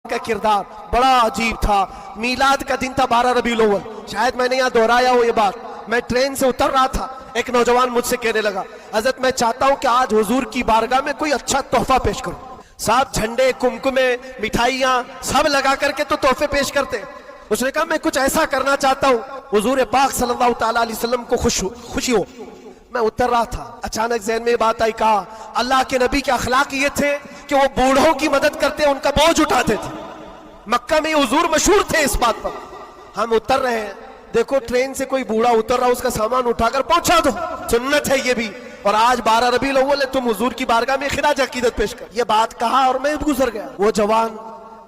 کا کردار بڑا عجیب تھا۔ میلاد کا دن تھا 12 ربیع الاول، شاید میں نے یہاں دہرایا ہو یہ بات۔ میں ٹرین سے اتر رہا تھا، ایک نوجوان مجھ سے کہنے لگا حضرت میں چاہتا ہوں کہ آج حضور کی بارگاہ میں کوئی اچھا تحفہ پیش کروں۔ صاحب جھنڈے، کمکمے، مٹھائیاں سب لگا کر کے تو تحفے پیش کرتے۔ اس نے کہا میں کچھ ایسا کرنا چاہتا ہوں حضور پاک صلی اللہ تعالیٰ علیہ وسلم کو خوشی ہو۔ میں اتر رہا تھا، اچانک ذہن میں یہ بات آئی، کہا اللہ کے نبی کے اخلاق یہ تھے کہ وہ بوڑھوں کی مدد کرتے، ان کا بوجھ اٹھاتے تھے۔ مکہ میں حضور مشہور تھے اس بات پر۔ ہم اتر رہے ہیں، دیکھو ٹرین سے کوئی بوڑھا اتر رہا، اس کا سامان اٹھا کر پہنچا دو، سنت ہے یہ بھی۔ اور آج 12 ربیع الاول ہے، تم حضور کی بارگاہ میں خراج عقیدت پیش کر۔ یہ بات کہا اور میں گزر گیا۔ وہ جوان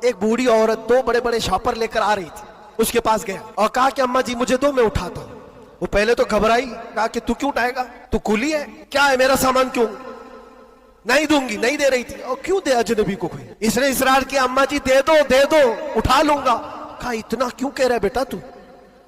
ایک بوڑھی عورت 2 بڑے بڑے شاپر لے کر آ رہی تھی، اس کے پاس گیا اور کہا کہ اماں جی مجھے دو، میں اٹھاتا ہوں۔ وہ پہلے تو گھبرائی، کہا کہ تو کیوں اٹھائے گا، تو کولی ہے کیا ہے، میرا سامان کیوں؟ نہیں دوں گی، نہیں دے رہی تھی۔ اور کیوں دے اجنبی کو کوئی؟ اس نے اصرار کیا اماں جی دے دو دے دو، اٹھا لوں گا۔ کہا اتنا کیوں کہہ رہا ہے بیٹا، تو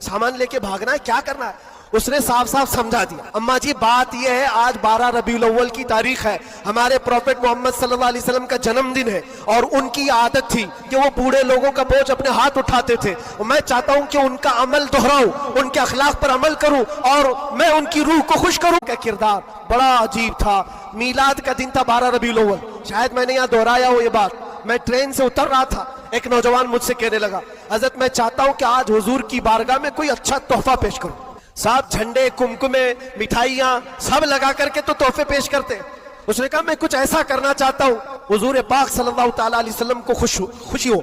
سامان لے کے بھاگنا ہے، کیا کرنا ہے؟ اس نے صاف صاف سمجھا دیا اماں جی بات یہ ہے آج 12 ربیع الاول کی تاریخ ہے، ہمارے پروفٹ محمد صلی اللہ علیہ وسلم کا جنم دن ہے، اور ان کی عادت تھی کہ وہ بوڑھے لوگوں کا بوجھ اپنے ہاتھ اٹھاتے تھے، اور میں چاہتا ہوں کہ ان کا عمل دہراؤں، ان کے اخلاق پر عمل کروں اور میں ان کی روح کو خوش کروں۔ کا کردار بڑا عجیب تھا۔ میلاد کا دن تھا 12 ربیع الاول، شاید میں نے یہاں دہرایا ہو یہ بات۔ میں ٹرین سے اتر رہا تھا، ایک نوجوان مجھ سے کہنے لگا حضرت میں چاہتا ہوں کہ آج حضور کی بارگاہ میں کوئی اچھا تحفہ پیش کروں۔ صاحب جھنڈے، کمکمے، مٹھائیاں سب لگا کر کے تو تحفے پیش کرتے۔ اس نے کہا میں کچھ ایسا کرنا چاہتا ہوں حضور پاک صلی اللہ تعالیٰ علیہ وسلم کو خوشی ہو۔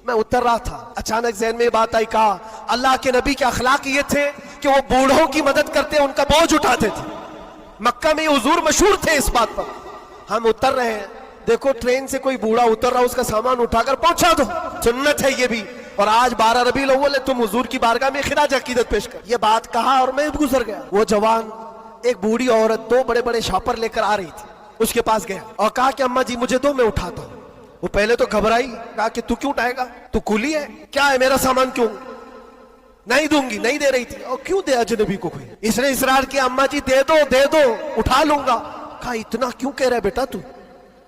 میں اتر رہا تھا، اچانک ذہن میں یہ بات آئی، کہا اللہ کے نبی کے اخلاق یہ تھے کہ وہ بوڑھوں کی مدد کرتے، ان کا بوجھ اٹھاتے تھے۔ مکہ میں حضور مشہور تھے اس بات پر۔ ہم اتر رہے ہیں، دیکھو ٹرین سے کوئی بوڑھا اتر رہا، اس کا سامان اٹھا کر پہنچا دو، سنت ہے یہ بھی۔ اور آج 12 ربیع الاول ہے، تم حضور کی بارگاہ میں خراج عقیدت پیش کر۔ یہ بات کہا اور میں گزر گیا۔ وہ جوان ایک بوڑھی عورت 2 بڑے بڑے شاپر لے کر آ رہی تھی، اس کے پاس گیا اور کہا کہ اماں جی مجھے دو، میں اٹھاتا ہوں۔ وہ پہلے تو گھبرائی، کہا کہ تو کیوں اٹھائے گا، تو کولی ہے کیا ہے، میرا سامان کیوں؟ نہیں دوں گی، نہیں دے رہی تھی۔ اور کیوں دے اجنبی کو کوئی؟ اس نے اصرار کیا اماں جی دے دو دے دو، اٹھا لوں گا۔ کہا اتنا کیوں کہہ رہا ہے بیٹا، تو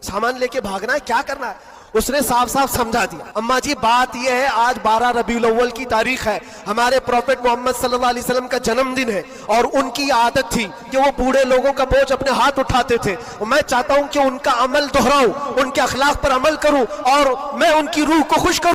سامان لے کے بھاگنا ہے، کیا کرنا ہے؟ اس نے صاف صاف سمجھا دیا اماں جی بات یہ ہے آج 12 ربیع الاول کی تاریخ ہے، ہمارے پروفٹ محمد صلی اللہ علیہ وسلم کا جنم دن ہے، اور ان کی عادت تھی کہ وہ بوڑھے لوگوں کا بوجھ اپنے ہاتھ اٹھاتے تھے، اور میں چاہتا ہوں کہ ان کا عمل دہراؤں، ان کے اخلاق پر عمل کروں اور میں ان کی روح کو خوش کروں۔